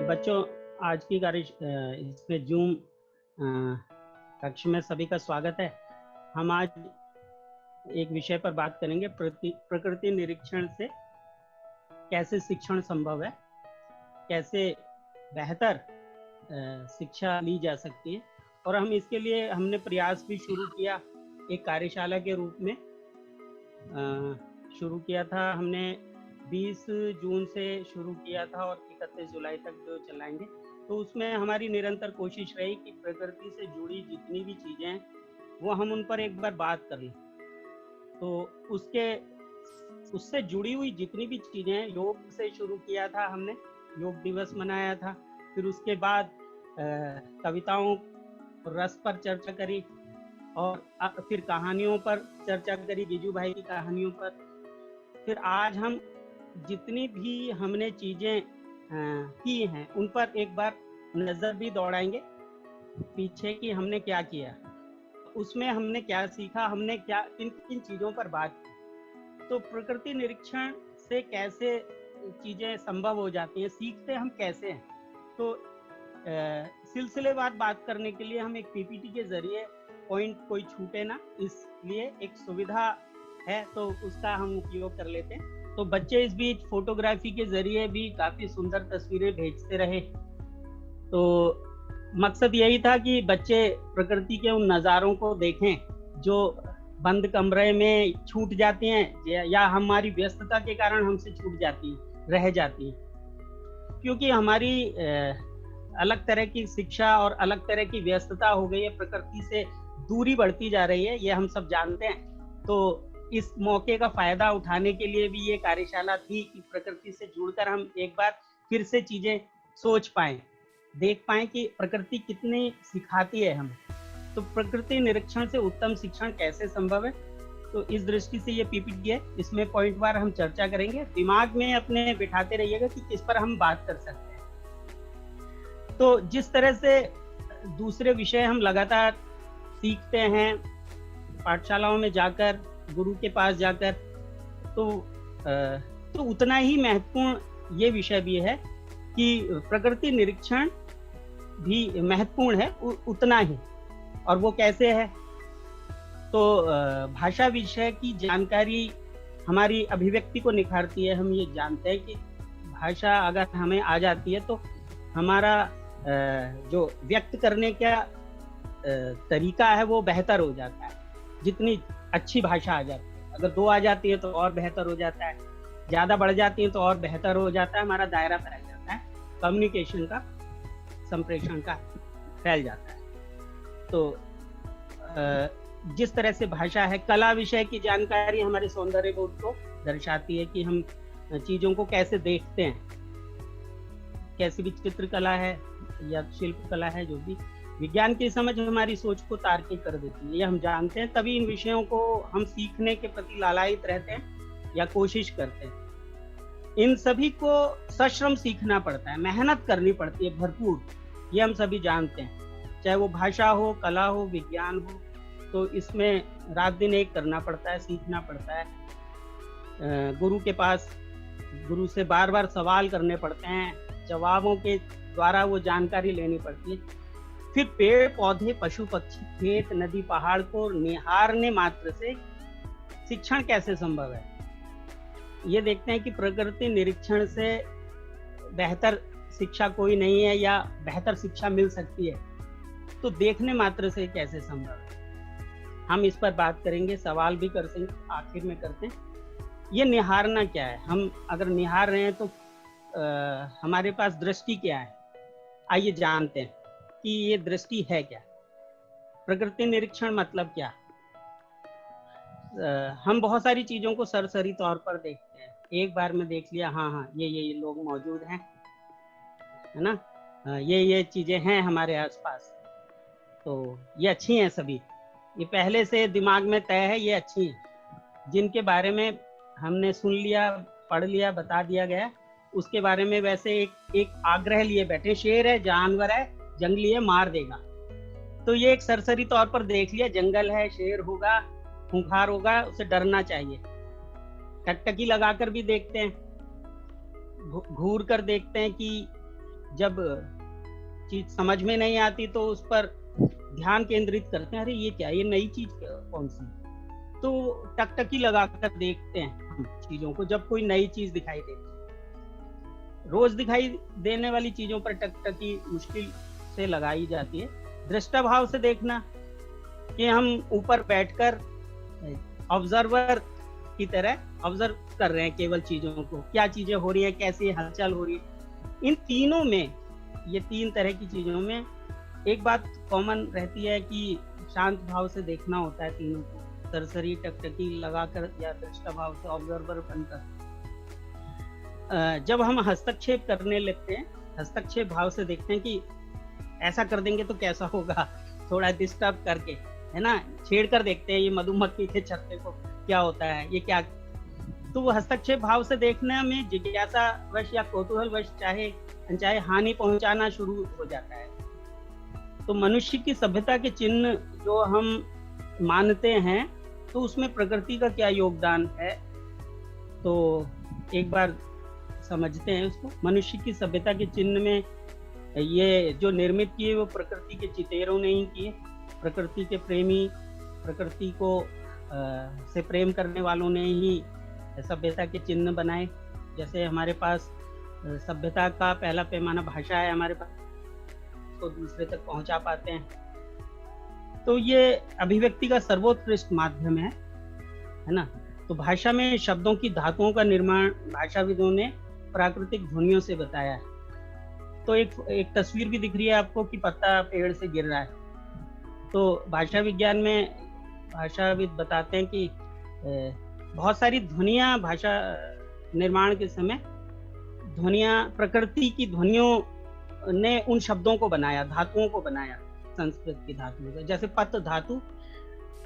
बच्चों, आज की इसमें जूम कक्षा में सभी का स्वागत है। हम आज एक विषय पर बात करेंगे, प्रकृति निरीक्षण से कैसे शिक्षण संभव है, कैसे बेहतर शिक्षा ली जा सकती है। और हम इसके लिए हमने प्रयास भी शुरू किया, एक कार्यशाला के रूप में शुरू किया था। हमने 20 जून से शुरू किया था और 31 जुलाई तक जो चलाएंगे। तो उसमें हमारी निरंतर कोशिश रही कि प्रकृति से जुड़ी जितनी भी चीज़ें हैं वो हम उन पर एक बार बात कर लें। तो उससे जुड़ी हुई जितनी भी चीज़ें हैं, योग से शुरू किया था हमने, योग दिवस मनाया था। फिर उसके बाद कविताओं रस पर चर्चा करी और फिर कहानियों पर चर्चा करी, गिजू भाई की कहानियों पर। फिर आज हम जितनी भी हमने चीज़ें की हैं उन पर एक बार नज़र भी दौड़ाएंगे पीछे कि हमने क्या किया, उसमें हमने क्या सीखा, हमने क्या किन किन चीज़ों पर बात की। तो प्रकृति निरीक्षण से कैसे चीज़ें संभव हो जाती हैं, सीखते हम कैसे हैं। तो सिलसिलेवार बात करने के लिए हम एक पीपीटी के जरिए पॉइंट कोई छूटे ना, इसलिए एक सुविधा है तो उसका हम उपयोग कर लेते हैं। तो बच्चे इस बीच फोटोग्राफी के जरिए भी काफ़ी सुंदर तस्वीरें भेजते रहे। तो मकसद यही था कि बच्चे प्रकृति के उन नज़ारों को देखें जो बंद कमरे में छूट जाती हैं या हमारी व्यस्तता के कारण हमसे छूट जाती हैं, रह जाती हैं। क्योंकि हमारी अलग तरह की शिक्षा और अलग तरह की व्यस्तता हो गई है, प्रकृति से दूरी बढ़ती जा रही है, ये हम सब जानते हैं। तो इस मौके का फायदा उठाने के लिए भी ये कार्यशाला थी कि प्रकृति से जुड़कर हम एक बार फिर से चीजें सोच पाएं, देख पाएं कि प्रकृति कितनी सिखाती है हमें। तो प्रकृति निरीक्षण से उत्तम शिक्षण कैसे संभव है, तो इस दृष्टि से ये पीपीटी है, इसमें पॉइंट वार हम चर्चा करेंगे। दिमाग में अपने बिठाते रहिएगा कि किस पर हम बात कर सकते हैं। तो जिस तरह से दूसरे विषय हम लगातार सीखते हैं पाठशालाओं में जाकर, गुरु के पास जाकर, तो उतना ही महत्वपूर्ण ये विषय भी है कि प्रकृति निरीक्षण भी महत्वपूर्ण है उतना ही। और वो कैसे है, तो भाषा विषय की जानकारी हमारी अभिव्यक्ति को निखारती है। हम ये जानते हैं कि भाषा अगर हमें आ जाती है तो हमारा जो व्यक्त करने का तरीका है वो बेहतर हो जाता है। जितनी अच्छी भाषा आ जाती है, अगर 2 आ जाती है तो और बेहतर हो जाता है, ज़्यादा बढ़ जाती है तो और बेहतर हो जाता है, हमारा दायरा फैल जाता है, कम्युनिकेशन का, संप्रेषण का फैल जाता है। तो जिस तरह से भाषा है, कला विषय की जानकारी हमारे सौंदर्य बोध को दर्शाती है कि हम चीज़ों को कैसे देखते हैं। कैसी भी चित्रकला है या शिल्प कला है, जो भी विज्ञान की समझ हमारी सोच को तार्किक कर देती है, ये हम जानते हैं। तभी इन विषयों को हम सीखने के प्रति लालायित रहते हैं या कोशिश करते हैं। इन सभी को सश्रम सीखना पड़ता है, मेहनत करनी पड़ती है भरपूर, ये हम सभी जानते हैं। चाहे वो भाषा हो, कला हो, विज्ञान हो, तो इसमें रात दिन एक करना पड़ता है, सीखना पड़ता है। गुरु के पास, गुरु से बार बार सवाल करने पड़ते हैं, जवाबों के द्वारा वो जानकारी लेनी पड़ती है। फिर पेड़ पौधे, पशु पक्षी, खेत, नदी, पहाड़ को निहारने मात्र से शिक्षण कैसे संभव है, ये देखते हैं कि प्रकृति निरीक्षण से बेहतर शिक्षा कोई नहीं है या बेहतर शिक्षा मिल सकती है, तो देखने मात्र से कैसे संभव है, हम इस पर बात करेंगे। सवाल भी करते हैं, आखिर में करते हैं। ये निहारना क्या है, हम अगर निहार रहे हैं तो हमारे पास दृष्टि क्या है, आइए जानते हैं कि ये दृष्टि है क्या, प्रकृति निरीक्षण मतलब क्या। हम बहुत सारी चीज़ों को सरसरी तौर पर देखते हैं, एक बार में देख लिया, हाँ ये लोग मौजूद हैं, है ना, ये चीज़ें हैं हमारे आसपास, तो ये अच्छी हैं सभी, ये पहले से दिमाग में तय है, ये अच्छी हैं। जिनके बारे में हमने सुन लिया, पढ़ लिया, बता दिया गया, उसके बारे में वैसे एक आग्रह लिए बैठे, शेर है, जानवर है, जंगली है, मार देगा, तो ये एक सरसरी तौर पर देख लिया, जंगल है, शेर होगा, खूंखार होगा, उसे डरना चाहिए। टकटकी लगाकर भी देखते हैं, घूर कर देखते हैं कि जब चीज समझ में नहीं आती तो उस पर ध्यान केंद्रित करते हैं, अरे ये क्या, ये नई चीज कौन सी, तो टकटकी लगाकर देखते हैं हम चीजों को जब कोई नई चीज दिखाई देती है। रोज दिखाई देने वाली चीजों पर टकटकी मुश्किल से लगाई जाती है। दृष्टा से देखना कि हम ऊपर बैठकर ऑब्जर्वर की तरह ऑब्जर्व कर रहे हैं केवल चीजों को, क्या चीजें हो रही हैं, कैसी हलचल हो रही है। इन तीनों में, ये तीन तरह की चीजों में एक बात कॉमन रहती है कि शांत भाव से देखना होता है तीनों को, सरसरी टकटकी लगाकर या दृष्टा भाव से ऑब्जर्वर बनकर। जब हम हस्तक्षेप करने लगते हैं, हस्तक्षेप भाव से देखते हैं कि ऐसा कर देंगे तो कैसा होगा, थोड़ा डिस्टर्ब करके, है ना, छेड़ कर देखते हैं ये मधुमक्खी के छत्ते को क्या होता है, ये क्या। तो वो हस्तक्षेप भाव से देखने में जिज्ञासा वश या कौतूहल वश चाहे हानि पहुंचाना शुरू हो जाता है। तो मनुष्य की सभ्यता के चिन्ह जो हम मानते हैं, तो उसमें प्रकृति का क्या योगदान है, तो एक बार समझते हैं उसको। मनुष्य की सभ्यता के चिन्ह में ये जो निर्मित किए वो प्रकृति के चितेरों ने ही किए, प्रकृति के प्रेमी, प्रकृति को से प्रेम करने वालों ने ही सभ्यता के चिन्ह बनाए। जैसे हमारे पास सभ्यता का पहला पैमाना भाषा है, हमारे पास तो दूसरे तक पहुंचा पाते हैं। तो ये अभिव्यक्ति का सर्वोत्कृष्ट माध्यम है ना। तो भाषा में शब्दों की धातुओं का निर्माण भाषाविदों ने प्राकृतिक ध्वनियों से बताया है। तो एक तस्वीर भी दिख रही है आपको कि पत्ता पेड़ से गिर रहा है। तो भाषा विज्ञान में भाषाविद बताते हैं कि बहुत सारी ध्वनियां भाषा निर्माण के समय, ध्वनियां प्रकृति की ध्वनियों ने उन शब्दों को बनाया, धातुओं को बनाया, संस्कृत की धातुओं को। जैसे पत धातु,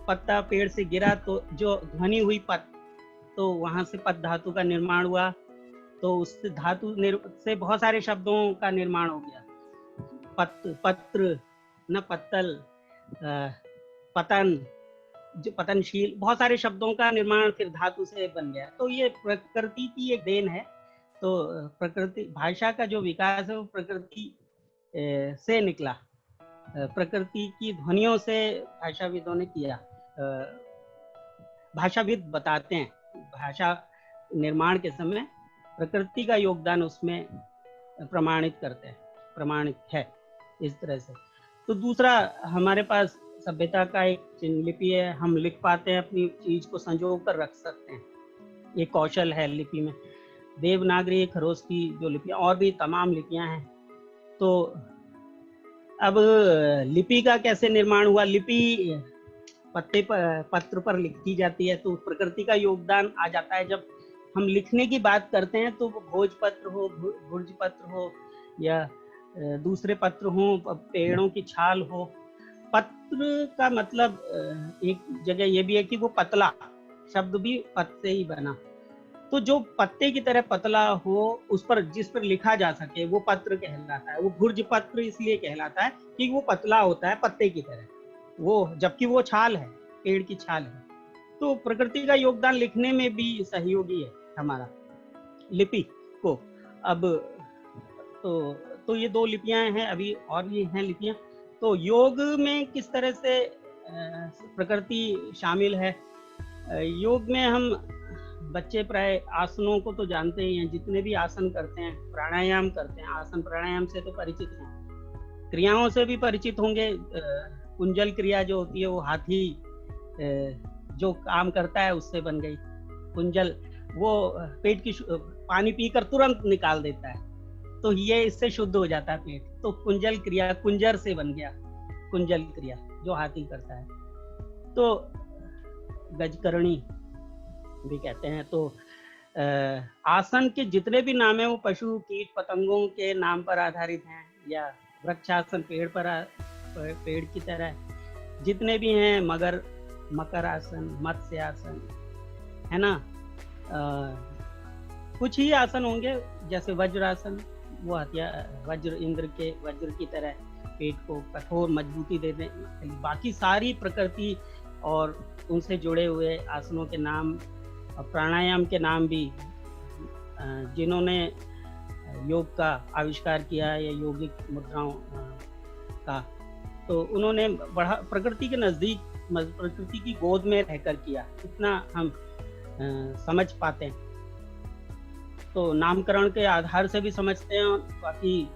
पत्ता पेड़ से गिरा तो जो ध्वनि हुई पत, तो वहां से पत धातु का निर्माण हुआ। तो उस धातु से बहुत सारे शब्दों का निर्माण हो गया, पत्र न, पत्तल, पतन, जो पतनशील, बहुत सारे शब्दों का निर्माण फिर धातु से बन गया। तो ये प्रकृति की एक देन है। तो प्रकृति, भाषा का जो विकास है वो प्रकृति से निकला, प्रकृति की ध्वनियों से भाषाविदों ने किया। भाषाविद बताते हैं भाषा निर्माण के समय प्रकृति का योगदान उसमें प्रमाणित करते हैं, प्रमाणित है इस तरह से। तो दूसरा, हमारे पास सभ्यता का एक चिन्ह लिपि है, हम लिख पाते हैं, अपनी चीज को संजो कर रख सकते हैं, ये कौशल है लिपि में। देवनागरी, खरोष्टी जो लिपियां, और भी तमाम लिपियां हैं। तो अब लिपि का कैसे निर्माण हुआ? लिपि पत्र पर लिखी जाती है, तो प्रकृति का योगदान आ जाता है। जब हम लिखने की बात करते हैं तो भोजपत्र हो, भुर्जपत्र हो, या दूसरे पत्र हो, पेड़ों की छाल हो। पत्र का मतलब एक जगह ये भी है कि वो पतला, शब्द भी पत से ही बना। तो जो पत्ते की तरह पतला हो, उस पर, जिस पर लिखा जा सके, वो पत्र कहलाता है। वो भुर्ज पत्र इसलिए कहलाता है कि वो पतला होता है पत्ते की तरह, वो, जबकि वो छाल है, पेड़ की छाल है। तो प्रकृति का योगदान लिखने में भी सहयोगी है हमारा, लिपि को। अब तो ये दो लिपियां हैं, अभी और भी हैं लिपियां। तो योग में किस तरह से प्रकृति शामिल है? योग में हम बच्चे प्राय आसनों को तो जानते ही हैं, जितने भी आसन करते हैं, प्राणायाम करते हैं, आसन प्राणायाम से तो परिचित हैं, क्रियाओं से भी परिचित होंगे। कुंजल क्रिया जो होती है वो हाथी जो काम करता है उससे बन गई। कुंजल वो पेट की पानी पीकर तुरंत निकाल देता है, तो ये इससे शुद्ध हो जाता है पेट। तो कुंजल क्रिया कुंजर से बन गया, कुंजल क्रिया जो हाथी करता है। तो गजकरणी भी कहते हैं। तो आसन के जितने भी नाम है वो पशु कीट पतंगों के नाम पर आधारित हैं, या वृक्षासन पेड़ की तरह जितने भी हैं, मकर आसन, मत्स्य आसन, है ना। कुछ ही आसन होंगे, जैसे वज्रासन, वो वज्र, इंद्र के वज्र की तरह पेट को कठोर मजबूती देने। बाकी सारी प्रकृति और उनसे जुड़े हुए आसनों के नाम और प्राणायाम के नाम भी जिन्होंने योग का आविष्कार किया या यौगिक मुद्राओं का, तो उन्होंने बड़ा प्रकृति के नजदीक, प्रकृति की गोद में रहकर किया, इतना हम समझ पाते हैं। तो नामकरण के आधार से भी समझते हैं और बाकी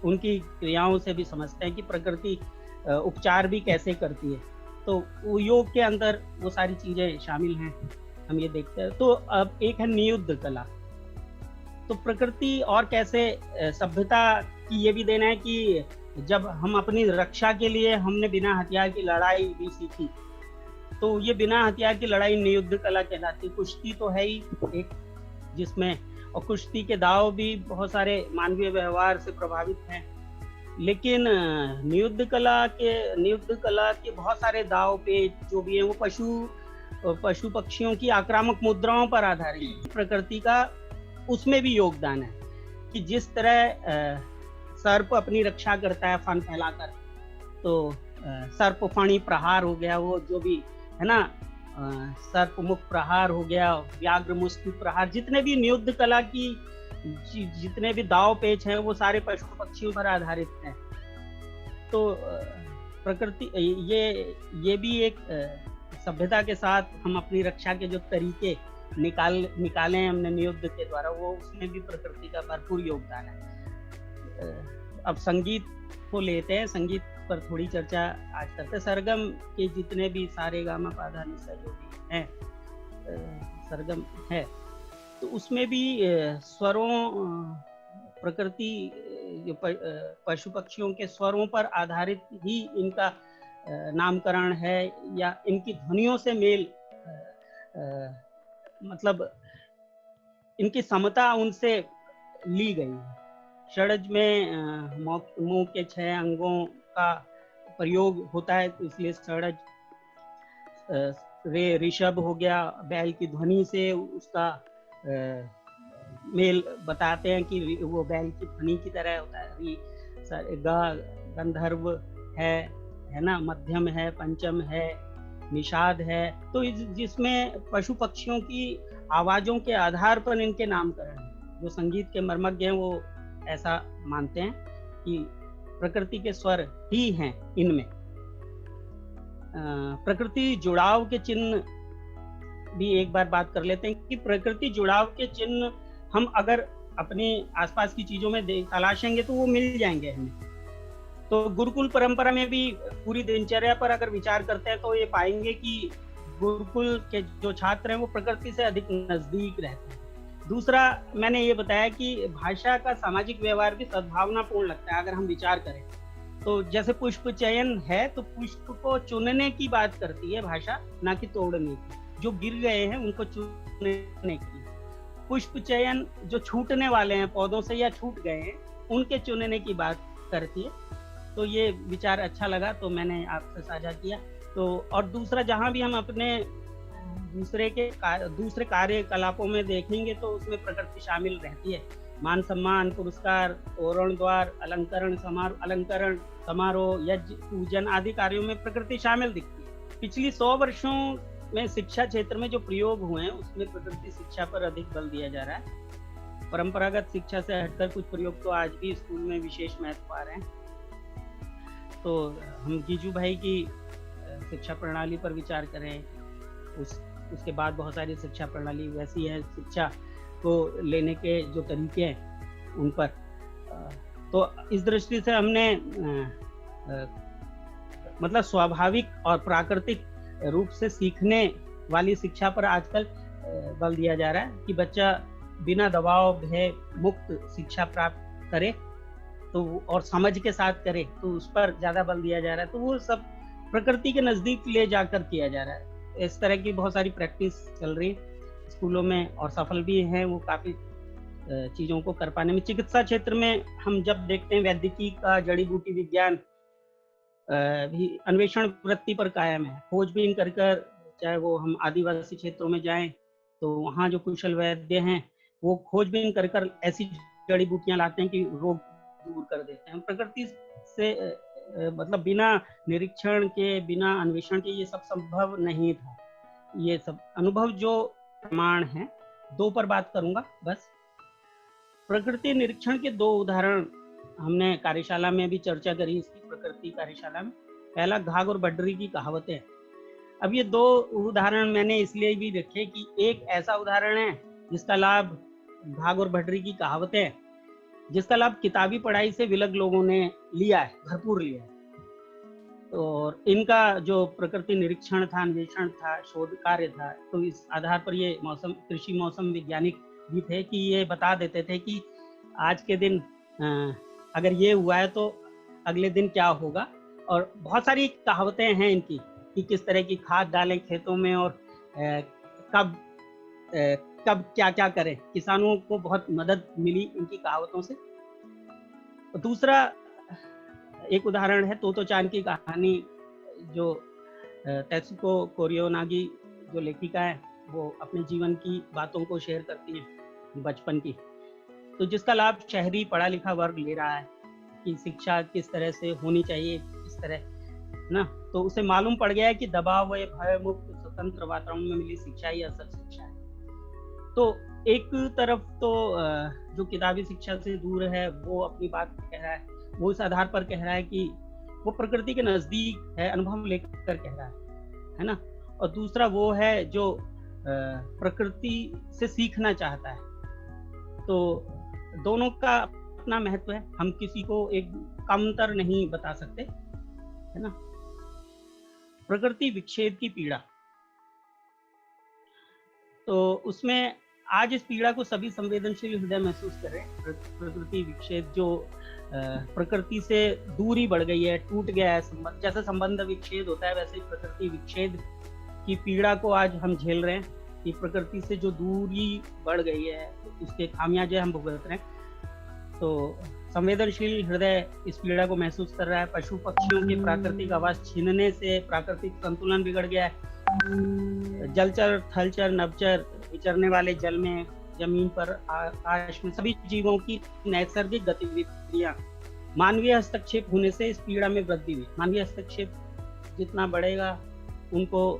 उनकी क्रियाओं से भी समझते हैं कि प्रकृति उपचार भी कैसे करती है। तो वो योग के अंदर वो सारी चीजें शामिल हैं, हम ये देखते हैं। तो अब एक है नियुद्ध कला। तो प्रकृति और कैसे सभ्यता की ये भी देना है कि जब हम अपनी रक्षा के लिए हमने बिना हथियार की लड़ाई भी सीखी, तो ये बिना हथियार की लड़ाई नियुद्ध कला कहलाती। कुश्ती तो है ही एक जिसमें, और कुश्ती के दाव भी बहुत सारे मानवीय व्यवहार से प्रभावित हैं, लेकिन नियुद्ध कला के बहुत सारे दाव पे जो भी हैं वो पशु पक्षियों की आक्रामक मुद्राओं पर आधारित है। प्रकृति का उसमें भी योगदान है कि जिस तरह सर्प अपनी रक्षा करता है फन फैलाकर, तो सर्प फणी प्रहार हो गया, वो जो भी है ना, सर्प मुख प्रहार हो गया, व्याघ्र मुष्टि प्रहार, जितने भी नियुद्ध कला की जितने भी दाव पेच हैं वो सारे पशु पक्षियों पर आधारित हैं। तो प्रकृति ये भी एक सभ्यता के साथ हम अपनी रक्षा के जो तरीके निकाले हैं हमने नियुद्ध के द्वारा, वो उसमें भी प्रकृति का भरपूर योगदान है। अब संगीत को लेते हैं, संगीत पर थोड़ी चर्चा आज करते हैं। सरगम के जितने भी सारे गामा पाधा निसा जो भी हैं, सरगम है, तो उसमें भी स्वरों, प्रकृति पशु पक्षियों के स्वरों पर आधारित ही इनका नामकरण है, या इनकी ध्वनियों से मेल, मतलब इनकी समता उनसे ली गई है। षड्ज में मुंह के 6 अंगों का प्रयोग होता है, तो इसलिए षड्ज ऋषभ हो गया, बैल की ध्वनि से उसका मेल बताते हैं कि वो बैल की ध्वनि की तरह होता है। गंधर्व है ना, मध्यम है, पंचम है, निषाद है। तो जिसमें पशु पक्षियों की आवाजों के आधार पर इनके नामकरण है। जो संगीत के मर्मज्ञ हैं वो ऐसा मानते हैं कि प्रकृति के स्वर ही हैं इनमें। प्रकृति जुड़ाव के चिन्ह भी एक बार बात कर लेते हैं कि प्रकृति जुड़ाव के चिन्ह हम अगर अपने आसपास की चीजों में तलाशेंगे तो वो मिल जाएंगे हमें। तो गुरुकुल परंपरा में भी पूरी दिनचर्या पर अगर विचार करते हैं तो ये पाएंगे कि गुरुकुल के जो छात्र हैं वो प्रकृति से अधिक नजदीक रहते हैं। दूसरा, मैंने ये बताया कि भाषा का सामाजिक व्यवहार भी सद्भावनापूर्ण लगता है अगर हम विचार करें। तो जैसे पुष्प चयन है, तो पुष्प को चुनने की बात करती है भाषा, ना कि तोड़ने की। जो गिर गए हैं उनको चुनने की। पुष्प चयन जो छूटने वाले हैं पौधों से या छूट गए हैं उनके चुनने की बात करती है। तो ये विचार अच्छा लगा तो मैंने आपसे साझा किया। तो और दूसरा, जहाँ भी हम अपने दूसरे कार्यकलापों में देखेंगे तो उसमें प्रकृति शामिल रहती है। मान सम्मान, पुरस्कार, तोरण द्वार, अलंकरण समारोह, यज्ञ पूजन आदि कार्यों में प्रकृति शामिल दिखती है। पिछली 100 वर्षों में शिक्षा क्षेत्र में जो प्रयोग हुए हैं उसमें प्रकृति शिक्षा पर अधिक बल दिया जा रहा है। परंपरागत शिक्षा से हटकर कुछ प्रयोग तो आज भी स्कूल में विशेष महत्व पा रहे हैं। तो हम गीजू भाई की शिक्षा प्रणाली पर विचार करें, उसके बाद बहुत सारी शिक्षा प्रणाली वैसी है, शिक्षा को लेने के जो तरीके हैं उन पर। तो इस दृष्टि से हमने मतलब स्वाभाविक और प्राकृतिक रूप से सीखने वाली शिक्षा पर आजकल बल दिया जा रहा है कि बच्चा बिना दबाव भय मुक्त शिक्षा प्राप्त करे तो और समझ के साथ करे, तो उस पर ज्यादा बल दिया जा रहा है। तो वो सब प्रकृति के नजदीक ले जाकर किया जा रहा है। इस तरह की बहुत सारी प्रैक्टिस चल रही है स्कूलों में और सफल भी हैं वो काफी चीजों को कर पाने में। चिकित्सा क्षेत्र में हम जब देखते हैं वैद्यकीय का, जड़ी बूटी विज्ञान भी अन्वेषण वृत्ति पर कायम है। खोजबीन कर कर, चाहे वो हम आदिवासी क्षेत्रों में जाएं तो वहाँ जो कुशल वैद्य हैं वो खोजबीन कर कर ऐसी जड़ी बूटियां लाते हैं कि रोग दूर कर देते हैं। प्रकृति से मतलब बिना निरीक्षण के, बिना अन्वेषण के ये सब संभव नहीं था। ये सब अनुभव जो प्रमाण है, 2 पर बात करूंगा बस। प्रकृति निरीक्षण के दो उदाहरण हमने कार्यशाला में भी चर्चा करी, इसकी प्रकृति कार्यशाला में। पहला घाघ और बड्डरी की कहावतें। अब ये दो उदाहरण मैंने इसलिए भी रखे कि एक ऐसा उदाहरण है जिसका लाभ, घाघ और बड्डरी की कहावतें, जिसका लाभ किताबी पढ़ाई से विलग लोगों ने लिया है, भरपूर लिया है। और इनका जो प्रकृति निरीक्षण था, अन्वेषण था, शोध कार्य था, तो इस आधार पर ये कृषि मौसम वैज्ञानिक भी थे कि ये बता देते थे कि आज के दिन अगर ये हुआ है तो अगले दिन क्या होगा। और बहुत सारी कहावतें हैं इनकी कि किस तरह की खाद डालें खेतों में और कब क्या क्या करें। किसानों को बहुत मदद मिली इनकी कहावतों से। दूसरा एक उदाहरण है तोतो चान की कहानी, जो तेत्सुको कोरियोनागी जो लेखिका है, वो अपने जीवन की बातों को शेयर करती हैं बचपन की, तो जिसका लाभ शहरी पढ़ा लिखा वर्ग ले रहा है कि शिक्षा किस तरह से होनी चाहिए, किस तरह ना। तो उसे मालूम पड़ गया है कि दबाव व भय मुक्त स्वतंत्र वातावरण में मिली शिक्षा ही असल शिक्षा है। तो एक तरफ तो जो किताबी शिक्षा से दूर है वो अपनी बात कह रहा है, वो इस आधार पर कह रहा है कि वो प्रकृति के नजदीक है, अनुभव लेकर कह रहा है ना। और दूसरा वो है जो प्रकृति से सीखना चाहता है। तो दोनों का अपना महत्व है, हम किसी को एक कमतर नहीं बता सकते, है ना। प्रकृति विच्छेद की पीड़ा, तो उसमें आज इस पीड़ा को सभी संवेदनशील हृदय महसूस कर रहे हैं। प्रकृति विच्छेद, जो प्रकृति से दूरी बढ़ गई है, टूट गया है संबंध, जैसे संबंध विच्छेद होता है वैसे प्रकृति विच्छेद की पीड़ा को आज हम झेल रहे हैं कि प्रकृति से जो दूरी बढ़ गई है उसके खामियाजे हम भुगत रहे हैं। तो संवेदनशील हृदय इस पीड़ा को महसूस कर रहा है। पशु पक्षियों की प्राकृतिक आवास छीनने से प्राकृतिक संतुलन बिगड़ गया है। जलचर, थलचर, नभचर, विचरने वाले जल में, जमीन पर, आकाश में, सभी जीवों की नैसर्गिक गतिविधियां मानवीय हस्तक्षेप होने से इस पीड़ा में वृद्धि हुई। मानवीय हस्तक्षेप जितना बढ़ेगा उनको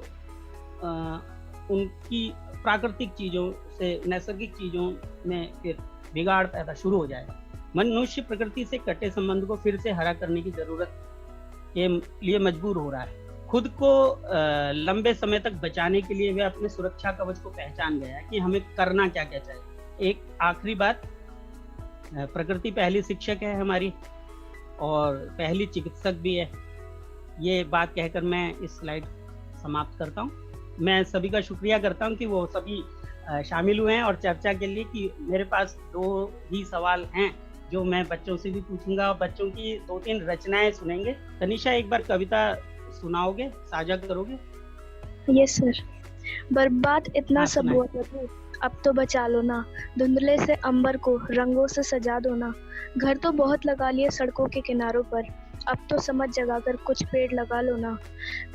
उनकी प्राकृतिक चीजों से, नैसर्गिक चीजों में फिर बिगाड़ पैदा शुरू हो जाएगा। मनुष्य प्रकृति से कटे संबंध को फिर से हरा करने की जरूरत के लिए मजबूर हो रहा है। खुद को लंबे समय तक बचाने के लिए वह अपने सुरक्षा कवच को पहचान गया है कि हमें करना क्या क्या चाहिए। एक आखिरी बात, प्रकृति पहली शिक्षक है हमारी और पहली चिकित्सक भी है। ये बात कहकर मैं इस स्लाइड समाप्त करता हूँ। मैं सभी का शुक्रिया करता हूँ कि वो सभी शामिल हुए हैं और चर्चा के लिए। कि मेरे पास 2 ही सवाल हैं जो मैं बच्चों से भी पूछूंगा और बच्चों की 2-3 रचनाएं सुनेंगे। तनिषा, एक बार कविता सुनाओगे, साझा करोगे? Yes sir. बर्बाद इतना सब हुआ था, अब तो बचा लो ना, धुंधले से अंबर को रंगों से सजा दो ना। घर तो बहुत लगा लिए सड़कों के किनारों पर, अब तो समझ जगाकर कुछ पेड़ लगा लो ना।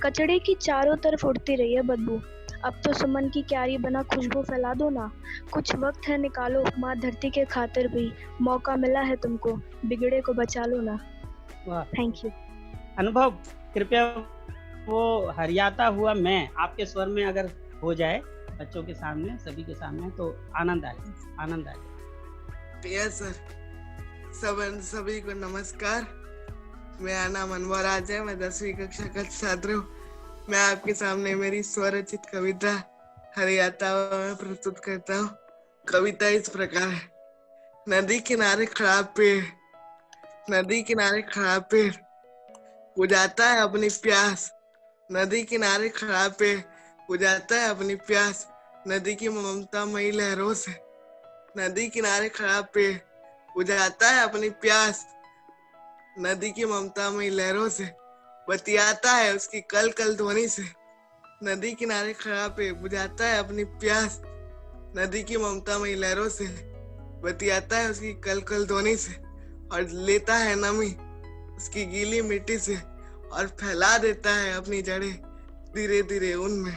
कचड़े की चारों तरफ उड़ती रही है बदबू, अब तो सुमन की क्यारी बना खुशबू फैला दो ना। कुछ वक्त है निकालो माँ धरती के खातिर भी, मौका मिला है तुमको, बिगड़े को बचा लो ना। Thank you. अनुभव, कृपया वो हरियाता हुआ मैं आपके स्वर में अगर हो जाए बच्चों के सामने, सभी के सामने, तो आनंद आए। Yes sir. सभी को नमस्कार। मेरा नाम अनवर राज है, मैं 10वीं कक्षा का छात्र हूँ। मैं आपके सामने मेरी स्वरचित कविता हरियाता में प्रस्तुत करता हूँ। कविता इस प्रकार है। नदी किनारे खड़ा पेड़, नदी किनारे खड़ा पेड़ बुझाता है अपनी प्यास। नदी किनारे खड़ा पेड़ बुझाता है अपनी प्यास, नदी की ममता मई लहरों से। नदी किनारे खड़ा पेड़ बुझाता है अपनी प्यास, नदी की ममता मई लहरों से, बतियाता है उसकी कल कल ध्वनि से। नदी किनारे खड़ा पेड़ बुझाता है अपनी प्यास, नदी की ममता मई लहरों से, बतियाता है उसकी कल कल ध्वनि से, और लेता है नमी उसकी गीली मिट्टी से, और फैला देता है अपनी जड़ें धीरे धीरे उनमें,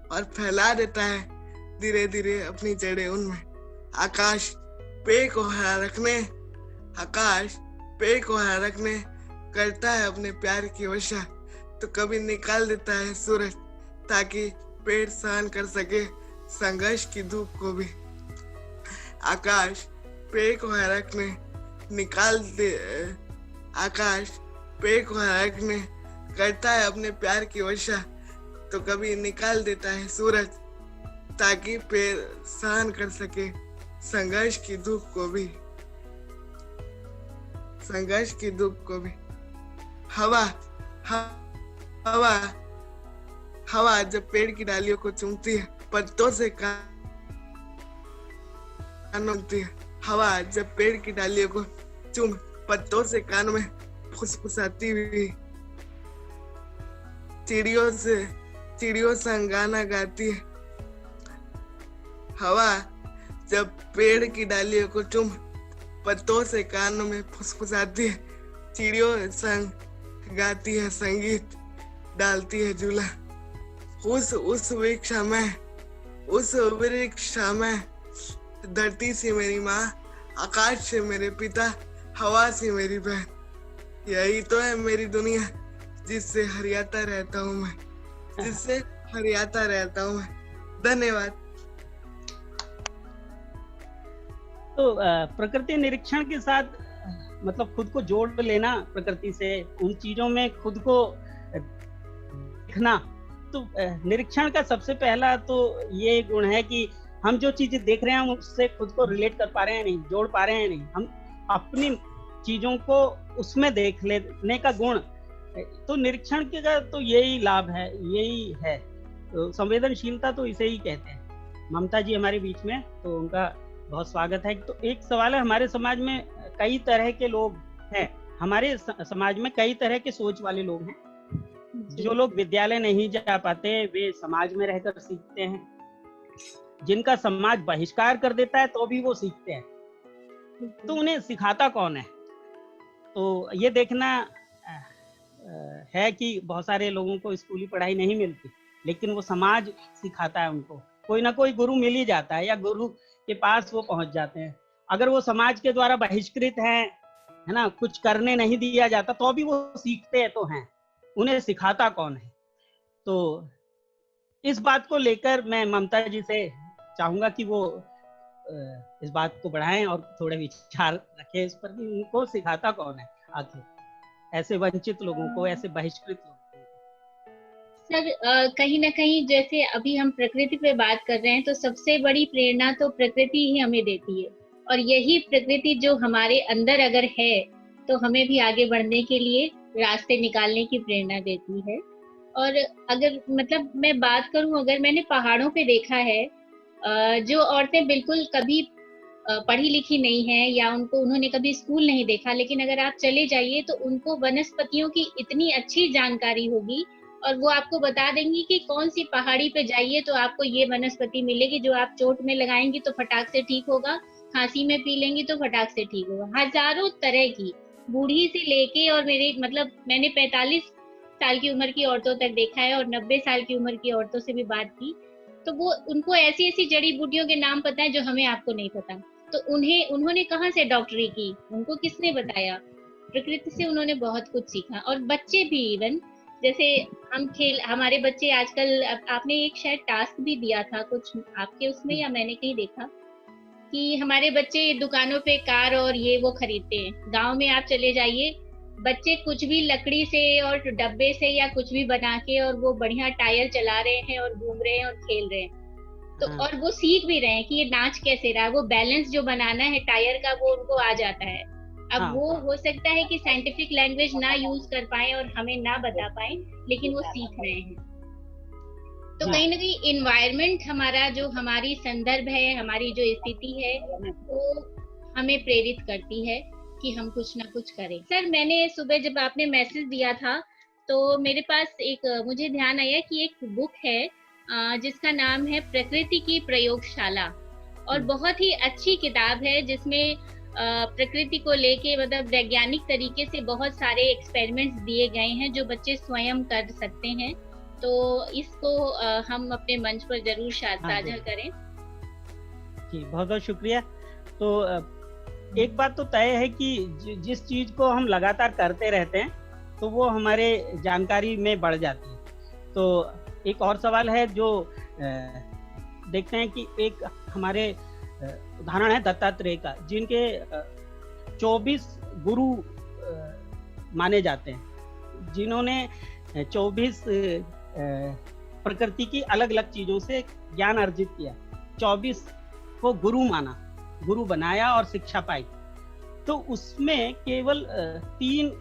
और फैला देता है धीरे धीरे अपनी जड़ें उनमें। आकाश पेड़ को हरा रखने, आकाश पेड़ को हरा रखने करता है अपने प्यार की वर्षा, तो कभी निकाल देता है सूरज ताकि पेड़ सहन कर सके संघर्ष की धूप को भी। आकाश पेड़ को हरकने निकाल दे आकाश, पेड़ को हरकने करता है अपने प्यार की वर्षा, तो कभी निकाल देता है सूरज, ताकि पेड़ सहन कर सके संघर्ष की धूप को भी, संघर्ष की धूप को भी। हवा हवा हवा जब पेड़ की डालियों को चूमती है, पत्तों से कानूनती है। हवा जब पेड़ की डालियों को चूम पत्तों से कान में फुसफुसाती हुई चिड़ियों संग गाना गाती है। हवा जब पेड़ की डालियों को चूम पत्तों से कानों में फुसफुसाती है, चिड़ियों संग गाती है संगीत, डालती है झूला। उस वृक्ष में धरती से मेरी माँ, आकाश से मेरे पिता, हवा से मेरी बहन। यही तो है मेरी दुनिया, जिससे हरियाता रहता हूँ मैं, जिससे हरियाता रहता हूँ मैं। धन्यवाद। तो प्रकृति निरीक्षण के साथ मतलब खुद को जोड़ लेना प्रकृति से, उन चीजों में खुद को देखना। तो निरीक्षण का सबसे पहला तो ये गुण है कि हम जो चीजें देख रहे हैं हम उससे खुद को रिलेट कर पा रहे हैं नहीं, जोड़ पा रहे हैं नहीं, हम अपनी चीजों को उसमें देख लेने का गुण। तो निरीक्षण का तो यही लाभ है, यही है। तो संवेदनशीलता तो इसे ही कहते हैं। ममता जी हमारे बीच में, तो उनका बहुत स्वागत है। तो एक सवाल है, हमारे समाज में कई तरह के लोग हैं, हमारे समाज में कई तरह के सोच वाले लोग हैं। जो लोग विद्यालय नहीं जा पाते वे समाज में रहकर सीखते हैं, जिनका समाज बहिष्कार कर देता है तो भी वो सीखते हैं। तो उन्हें सिखाता कौन है? तो ये देखना है कि बहुत सारे लोगों को स्कूली पढ़ाई नहीं मिलती, लेकिन वो समाज सिखाता है उनको। कोई ना कोई गुरु मिल ही जाता है या गुरु के पास वो पहुंच जाते हैं। अगर वो समाज के द्वारा बहिष्कृत हैं, है ना, कुछ करने नहीं दिया जाता, तो भी वो सीखते तो हैं। उन्हें सिखाता कौन है? तो इस बात को लेकर मैं ममता जी से चाहूंगा कि वो इस बात को बढ़ाएं और थोड़े विचार रखें इस पर कि उनको सिखाता कौन है आखिर, ऐसे वंचित लोगों को, ऐसे बहिष्कृत लोगों को। सर कहीं ना कहीं जैसे अभी हम प्रकृति पे बात कर रहे हैं, तो सबसे बड़ी प्रेरणा तो प्रकृति ही हमें देती है, और यही प्रकृति जो हमारे अंदर अगर है तो हमें भी आगे बढ़ने के लिए रास्ते निकालने की प्रेरणा देती है। और अगर मतलब मैं बात करूं, अगर मैंने पहाड़ों पे देखा है जो औरतें बिल्कुल कभी पढ़ी लिखी नहीं है या उन्होंने कभी स्कूल नहीं देखा, लेकिन अगर आप चले जाइए तो उनको वनस्पतियों की इतनी अच्छी जानकारी होगी और वो आपको बता देंगी कि कौन सी पहाड़ी पे जाइए तो आपको ये वनस्पति मिलेगी जो आप चोट में लगाएंगी तो फटाक से ठीक होगा, खांसी में पी लेंगी तो फटाक से ठीक होगा। हजारों तरह की, बूढ़ी से लेके, और मैंने 45 साल की उम्र की औरतों तक देखा है और 90 साल की उम्र की औरतों से भी बात की, तो वो उनको ऐसी ऐसी जड़ी बूटियों के नाम पता है जो हमें आपको नहीं पता। तो उन्होंने कहाँ से डॉक्टरी की, उनको किसने बताया? प्रकृति से उन्होंने बहुत कुछ सीखा। और बच्चे भी, इवन जैसे हमारे बच्चे आजकल, आपने एक शायद टास्क भी दिया था कुछ आपके उसमें, या मैंने कहीं देखा कि हमारे बच्चे दुकानों पे कार और ये वो खरीदते हैं। गांव में आप चले जाइए, बच्चे कुछ भी लकड़ी से और डब्बे से या कुछ भी बना के और वो बढ़िया टायर चला रहे हैं और घूम रहे हैं और खेल रहे हैं। तो और वो सीख भी रहे हैं कि ये नाच कैसे रहा, वो बैलेंस जो बनाना है टायर का वो उनको आ जाता है। अब वो हो सकता है कि साइंटिफिक लैंग्वेज ना यूज कर पाए और हमें ना बता पाए, लेकिन वो सीख रहे हैं। तो कहीं ना कहीं इन्वायरमेंट हमारा, जो हमारी संदर्भ है, हमारी जो स्थिति है, वो हमें प्रेरित करती है कि हम कुछ ना कुछ करें। सर मैंने सुबह जब आपने मैसेज दिया था तो मेरे पास मुझे ध्यान आया कि एक बुक है जिसका नाम है प्रकृति की प्रयोगशाला, और बहुत ही अच्छी किताब है जिसमें प्रकृति को लेके मतलब वैज्ञानिक तरीके से बहुत सारे एक्सपेरिमेंट्स दिए गए हैं जो बच्चे स्वयं कर सकते हैं। तो इसको हम अपने मंच पर जरूर साझा करें। जी बहुत बहुत शुक्रिया। तो एक बात तो तय है कि जिस चीज को हम लगातार करते रहते हैं तो वो हमारे जानकारी में बढ़ जाती है। तो एक और सवाल है जो देखते हैं कि एक हमारे उदाहरण है दत्तात्रेय का, जिनके 24 गुरु माने जाते हैं, जिन्होंने 24 प्रकृति की अलग अलग चीजों से ज्ञान अर्जित किया, 24 को गुरु माना, गुरु बनाया और शिक्षा पाई। तो उसमें केवल 3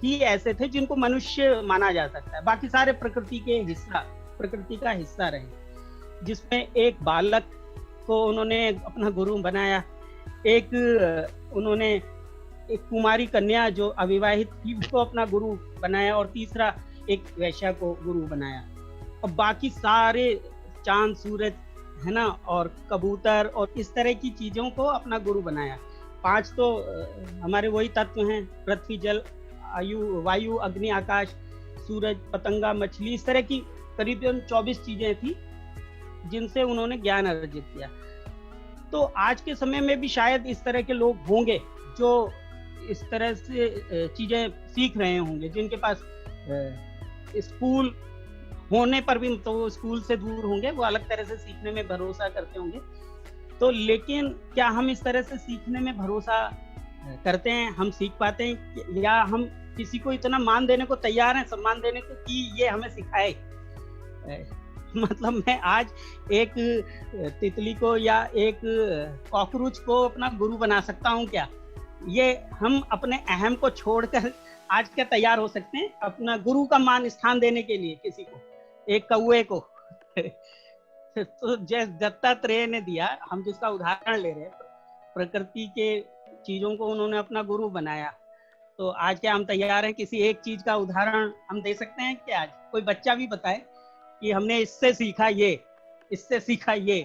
ही ऐसे थे जिनको मनुष्य माना जा सकता है, बाकी सारे प्रकृति का हिस्सा रहे, जिसमें एक बालक को उन्होंने अपना गुरु बनाया, एक उन्होंने एक कुमारी कन्या जो अविवाहित थी उसको अपना गुरु बनाया, और तीसरा एक वैश्या को गुरु बनाया। और बाकी सारे चांद सूरज है ना, और कबूतर और इस तरह की चीजों को अपना गुरु बनाया। 5 तो हमारे वही तत्व हैं, पृथ्वी जल वायु अग्नि आकाश, सूरज पतंगा मछली, इस तरह की करीबन 24 चीजें थी जिनसे उन्होंने ज्ञान अर्जित किया। तो आज के समय में भी शायद इस तरह के लोग होंगे जो इस तरह से चीजें सीख रहे होंगे, जिनके पास स्कूल होने पर भी तो वो स्कूल से दूर होंगे, वो अलग तरह से सीखने में भरोसा करते होंगे। तो लेकिन क्या हम इस तरह से सीखने में भरोसा करते हैं, हम सीख पाते हैं, या हम किसी को इतना मान देने को तैयार हैं, सम्मान देने को कि ये हमें सिखाए? मतलब मैं आज एक तितली को या एक कॉकरोच को अपना गुरु बना सकता हूँ क्या? ये हम अपने अहम को छोड़कर आज क्या तैयार हो सकते हैं अपना गुरु का मान स्थान देने के लिए किसी को, एक कौवे को? तो जैसे दत्तात्रेय ने दिया, हम जिसका उदाहरण ले रहे हैं, प्रकृति के चीजों को उन्होंने अपना गुरु बनाया, तो आज क्या हम तैयार हैं किसी एक चीज का उदाहरण हम दे सकते हैं कि आज कोई बच्चा भी बताए कि हमने इससे सीखा ये, इससे सीखा ये?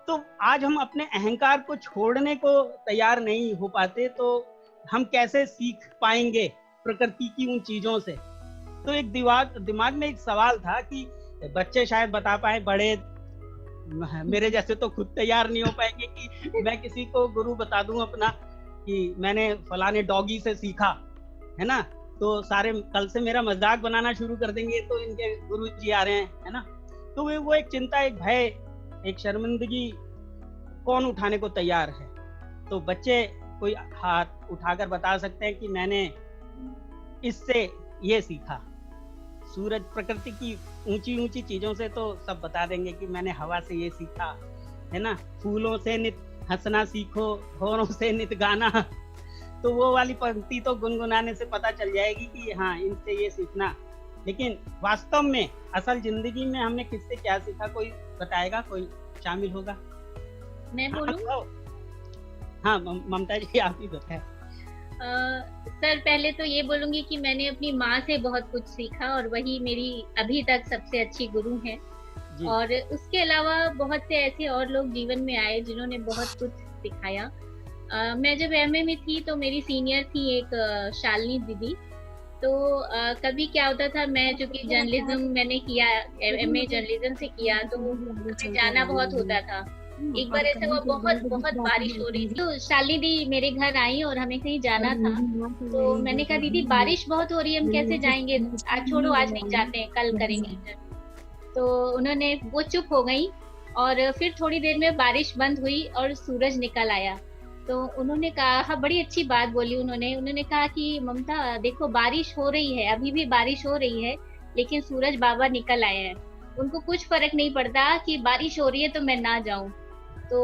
तो आज हम अपने अहंकार को छोड़ने को तैयार नहीं हो पाते, तो हम कैसे सीख पाएंगे प्रकृति की उन चीजों से? तो एक दिमाग में एक सवाल था कि बच्चे शायद बता पाए, बड़े मेरे जैसे तो खुद तैयार नहीं हो पाएंगे कि मैं किसी को गुरु बता दूं अपना कि मैंने फलाने डॉगी से सीखा, है ना। तो सारे कल से मेरा मजाक बनाना शुरू कर देंगे, तो इनके गुरु जी आ रहे हैं, है ना। तो वो एक चिंता, एक भय, एक शर्मिंदगी कौन उठाने को तैयार है? तो बच्चे कोई हाथ उठाकर बता सकते हैं कि मैंने इससे ये सीखा। सूरज प्रकृति की ऊंची ऊंची चीजों से तो सब बता देंगे कि मैंने हवा से ये सीखा, है ना। फूलों से नित हंसना सीखो, भौरों से नित गाना। तो वो वाली पंक्ति तो गुनगुनाने से पता चल जाएगी कि हाँ, इनसे ये सीखना। लेकिन वास्तव में असल जिंदगी में हमने किससे क्या सीखा, कोई बताएगा? कोई शामिल होगा? मैं बोलूं? हाँ ममता जी, आप ही बताएं। सर, पहले तो ये बोलूंगी कि मैंने अपनी माँ से बहुत कुछ सीखा और वही मेरी अभी तक सबसे अच्छी गुरु है। और उसके अलावा बहुत से ऐसे और लोग जीवन में आए जिन्होंने बहुत कुछ सिखाया। मैं जब एमए में थी तो मेरी सीनियर थी एक शालिनी दीदी। तो कभी क्या होता था, मैं चूंकि जर्नलिज्म मैंने किया, एमए जर्नलिज्म से किया, तो मुझे जाना बहुत होता था। एक बार ऐसा हुआ, बहुत बारिश हो रही थी, तो शालिनी दी मेरे घर आई और हमें कहीं जाना था। तो मैंने कहा, दीदी बारिश बहुत हो रही है, हम कैसे जाएंगे, आज छोड़ो, आज नहीं जाते हैं, कल करेंगे। तो उन्होंने, वो चुप हो गई और फिर थोड़ी देर में बारिश बंद हुई और सूरज निकल आया। तो उन्होंने कहा, हाँ, बड़ी अच्छी बात बोली उन्होंने कहा कि ममता देखो, बारिश हो रही है, अभी भी बारिश हो रही है, लेकिन सूरज बाबा निकल आए हैं, उनको कुछ फर्क नहीं पड़ता कि बारिश हो रही है तो मैं ना जाऊं। तो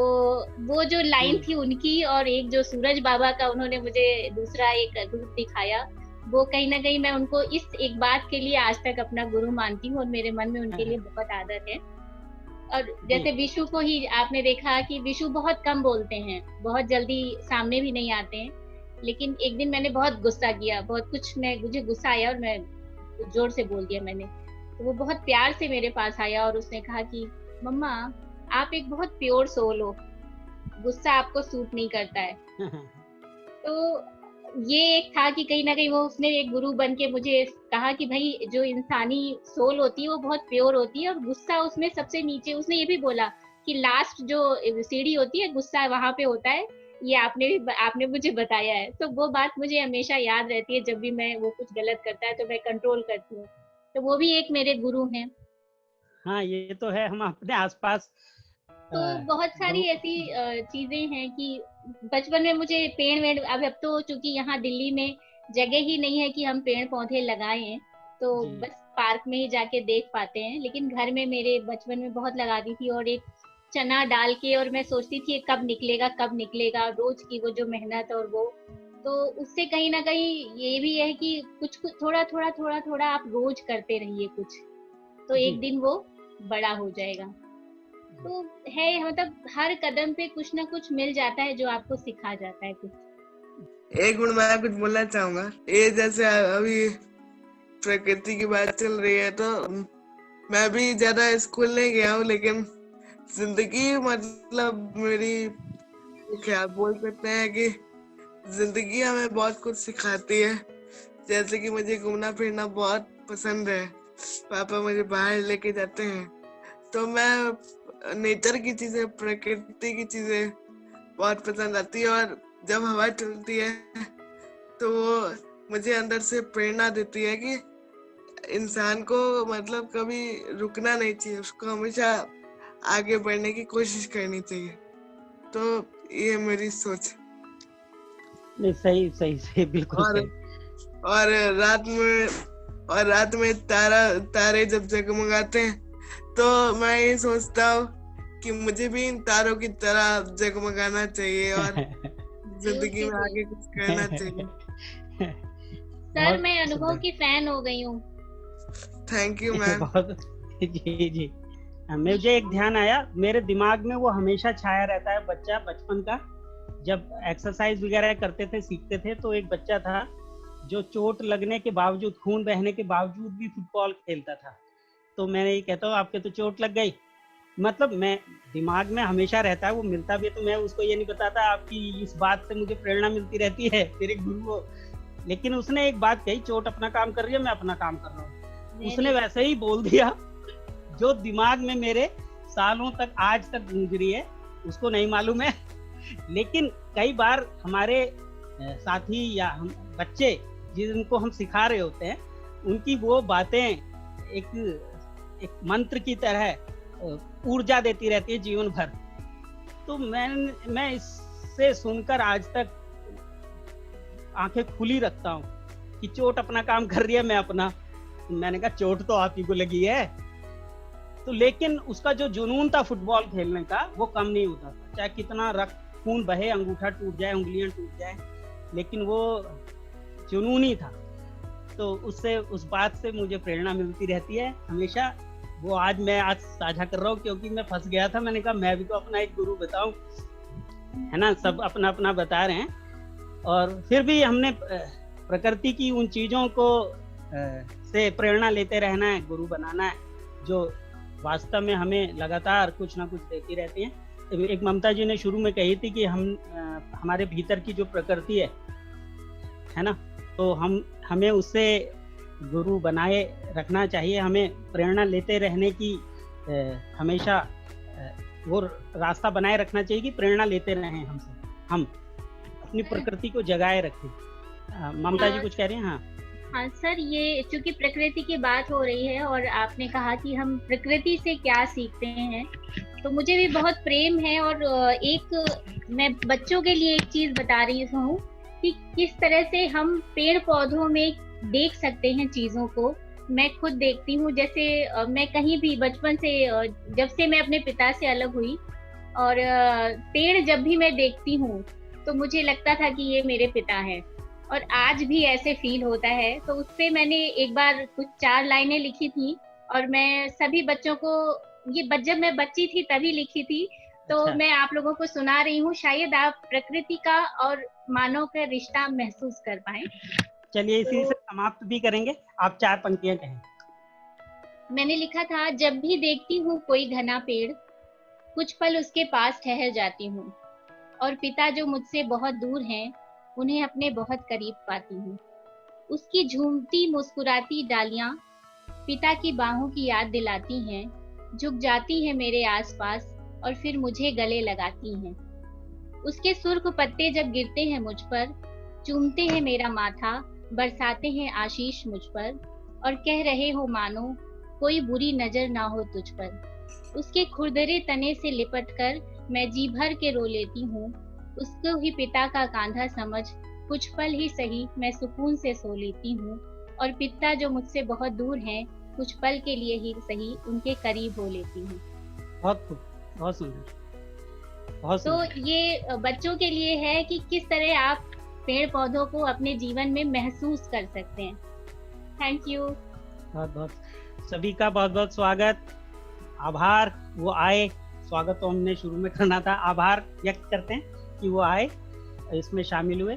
वो जो लाइन थी उनकी, और एक जो सूरज बाबा का उन्होंने मुझे दूसरा एक रूप दिखाया, वो कहीं ना कहीं मैं उनको इस एक बात के लिए आज तक अपना गुरु मानती हूँ और मेरे मन में उनके लिए बहुत आदर है। और जैसे विशु को ही आपने देखा कि विशु बहुत कम बोलते हैं, बहुत जल्दी सामने भी नहीं आते हैं, लेकिन एक दिन मैंने बहुत गुस्सा किया, बहुत कुछ मुझे गुस्सा आया और मैं जोर से बोल दिया मैंने। तो वो बहुत प्यार से मेरे पास आया और उसने कहा कि मम्मा, आप एक बहुत प्योर सोल हो, गुस्सा आपको सूट नहीं करता है। तो ये एक था कि कहीं ना कहीं वो, उसने एक गुरु बन के मुझे कहा कि भाई, जो इंसानी सोल होती है वो बहुत प्योर होती है, और गुस्सा उसमें सबसे नीचे। उसने ये भी बोला कि लास्ट जो सीढ़ी होती है, गुस्सा वहां पे होता है, ये आपने मुझे बताया है। तो वो बात मुझे हमेशा याद रहती है, जब भी मैं वो कुछ गलत करता है तो मैं कंट्रोल करती हूँ। तो वो भी एक मेरे गुरु हैं। हाँ, ये तो है। हम अपने आसपास तो बहुत सारी ऐसी चीजें हैं कि बचपन में मुझे पेड़ वेड़, अब तो चूंकि यहाँ दिल्ली में जगह ही नहीं है कि हम पेड़ पौधे लगाए हैं, तो जी। बस पार्क में ही जाके देख पाते हैं। लेकिन घर में मेरे बचपन में बहुत लगाती थी, और एक चना डाल के, और मैं सोचती थी कब निकलेगा कब निकलेगा, रोज की वो जो मेहनत, और वो तो उससे कहीं ना कहीं ये भी है कि कुछ कुछ थोड़ा थोड़ा थोड़ा थोड़ा आप रोज करते रहिए कुछ, तो जी। एक दिन वो बड़ा हो जाएगा। तो है, मतलब हर कदम पे कुछ ना कुछ मिल जाता है जो आपको सिखा जाता है कुछ। एक मिनट मैं कुछ बोलना चाहूंगा। ये जैसे अभी प्रकृति की बात चल रही है, तो मैं भी ज्यादा स्कूल नहीं गया हूँ, लेकिन जिंदगी मतलब मेरी क्या बोल सकते हैं कि जिंदगी हमें बहुत कुछ सिखाती है। जैसे कि मुझे घूमना फिरना बहुत पसंद है, पापा मुझे बाहर लेके जाते हैं, तो मैं नेचर की चीजें, प्रकृति की चीजें बहुत पसंद आती है। और जब हवा चलती है तो वो मुझे अंदर से प्रेरणा देती है कि इंसान को मतलब कभी रुकना नहीं चाहिए, उसको हमेशा आगे बढ़ने की कोशिश करनी चाहिए। तो ये मेरी सोच। नहीं, सही सही सही, बिल्कुल और सही। और रात में तारे जब जगमगाते हैं, तो मैं ये सोचता हूँ कि मुझे भी इन तारों की तरह जगमगाना चाहिए और जिंदगी में आगे कुछ करना चाहिए। सर मैं अनुभव की फैन हो गई हूँ। Thank you ma'am. बहुत। जी जी। मुझे एक ध्यान आया, मेरे दिमाग में वो हमेशा छाया रहता है बच्चा बचपन का, जब एक्सरसाइज वगैरह करते थे, सीखते थे, तो एक बच्चा था जो चोट लगने के बावजूद, खून बहने के बावजूद भी फुटबॉल खेलता था। तो मैं ये कहता हूँ आपके तो चोट लग गई, मतलब मैं दिमाग में हमेशा रहता है, वो मिलता भी है तो मैं उसको ये नहीं बताता आपकी इस बात से मुझे प्रेरणा मिलती रहती है, मेरे गुरु हो। लेकिन उसने एक बात कही, चोट अपना काम कर रही है, मैं अपना काम कर रहा हूँ। उसने वैसे ही बोल दिया जो दिमाग में मेरे सालों तक आज तक गूंज रही है, उसको नहीं मालूम है। लेकिन कई बार हमारे साथी या हम बच्चे जिनको हम सिखा रहे होते हैं, उनकी वो बातें एक मंत्र की तरह ऊर्जा देती रहती है जीवन भर। तो मैं इससे सुनकर आज तक आंखें खुली रखता हूँ कि चोट अपना काम कर रही है, मैं अपना। मैंने कहा चोट तो आप ही को लगी है, तो लेकिन उसका जो जुनून था फुटबॉल खेलने का, वो कम नहीं होता था। चाहे कितना रक्त खून बहे, अंगूठा टूट जाए, उंगलियां टूट जाए, लेकिन वो जुनून ही था। तो उससे, उस बात से मुझे प्रेरणा मिलती रहती है हमेशा। वो मैं आज साझा कर रहा हूँ क्योंकि मैं फंस गया था। मैंने कहा मैं भी तो अपना एक गुरु बताऊं, है ना, सब अपना अपना बता रहे हैं। और फिर भी हमने प्रकृति की उन चीजों को से प्रेरणा लेते रहना है, गुरु बनाना है, जो वास्तव में हमें लगातार कुछ ना कुछ देती रहती हैं। एक ममता जी ने शुरू में कही थी कि हमारे भीतर की जो प्रकृति है ना, तो हमें उससे गुरु बनाए रखना चाहिए, हमें प्रेरणा लेते रहने की हमेशा वो रास्ता बनाए रखना चाहिए कि प्रेरणा लेते रहें हमसे, हम अपनी प्रकृति को जगाए रखें। ममता जी कुछ कह रही हैं? हाँ हाँ सर, ये चूंकि प्रकृति की बात हो रही है और आपने कहा कि हम प्रकृति से क्या सीखते हैं, तो मुझे भी बहुत प्रेम है। और एक मैं बच्चों के लिए एक चीज बता रही हूँ कि किस तरह से हम पेड़ पौधों में देख सकते हैं चीजों को। मैं खुद देखती हूँ, जैसे मैं कहीं भी बचपन से, जब से मैं अपने पिता से अलग हुई, और पेड़ जब भी मैं देखती हूँ तो मुझे लगता था कि ये मेरे पिता है, और आज भी ऐसे फील होता है। तो उस पे मैंने एक बार कुछ 4 लाइनें लिखी थी, और मैं सभी बच्चों को, ये जब मैं बच्ची थी तभी लिखी थी, तो अच्छा। मैं आप लोगों को सुना रही हूँ, शायद आप प्रकृति का और मानव का रिश्ता महसूस कर पाए। चलिए इसी से समाप्त भी करेंगे, आप 4 पंक्तियां कहें। मैंने लिखा था, जब भी देखती हूँ कोई घना पेड़, कुछ पल उसके पास ठहर जाती हूँ, और पिता जो मुझसे बहुत दूर हैं, उन्हें अपने बहुत करीब पाती हूँ। उसकी झूमती मुस्कुराती डालियां पिता की बाहों की याद दिलाती हैं, झुक जाती हैं मेरे आसपास और फिर मुझे गले लगाती हैं। उसके सुर्ख पत्ते जब गिरते हैं मुझ पर, चूमते हैं मेरा माथा, बरसाते हैं आशीष मुझ पर, और कह रहे हो मानो कोई बुरी नजर ना हो तुझ पर। उसके खुरदरे तने से लिपटकर मैं जी भर के रो लेती हूँ। उसको ही पिता का कांधा समझ कुछ पल ही सही मैं सुकून से सो लेती हूँ। और पिता जो मुझसे बहुत दूर हैं, कुछ पल के लिए ही सही उनके करीब हो लेती हूँ। बहुत खूब, बहुत सुंदर, बहुत तो सुंदर। ये बच्चों के लिए है कि किस तरह आप पेड़ पौधों को अपने जीवन में महसूस कर सकते हैं। Thank you. बहुत बहुत सभी का बहुत बहुत स्वागत, आभार। वो आए, स्वागत तो हमने शुरू में करना था, आभार व्यक्त करते हैं कि वो आए, इसमें शामिल हुए।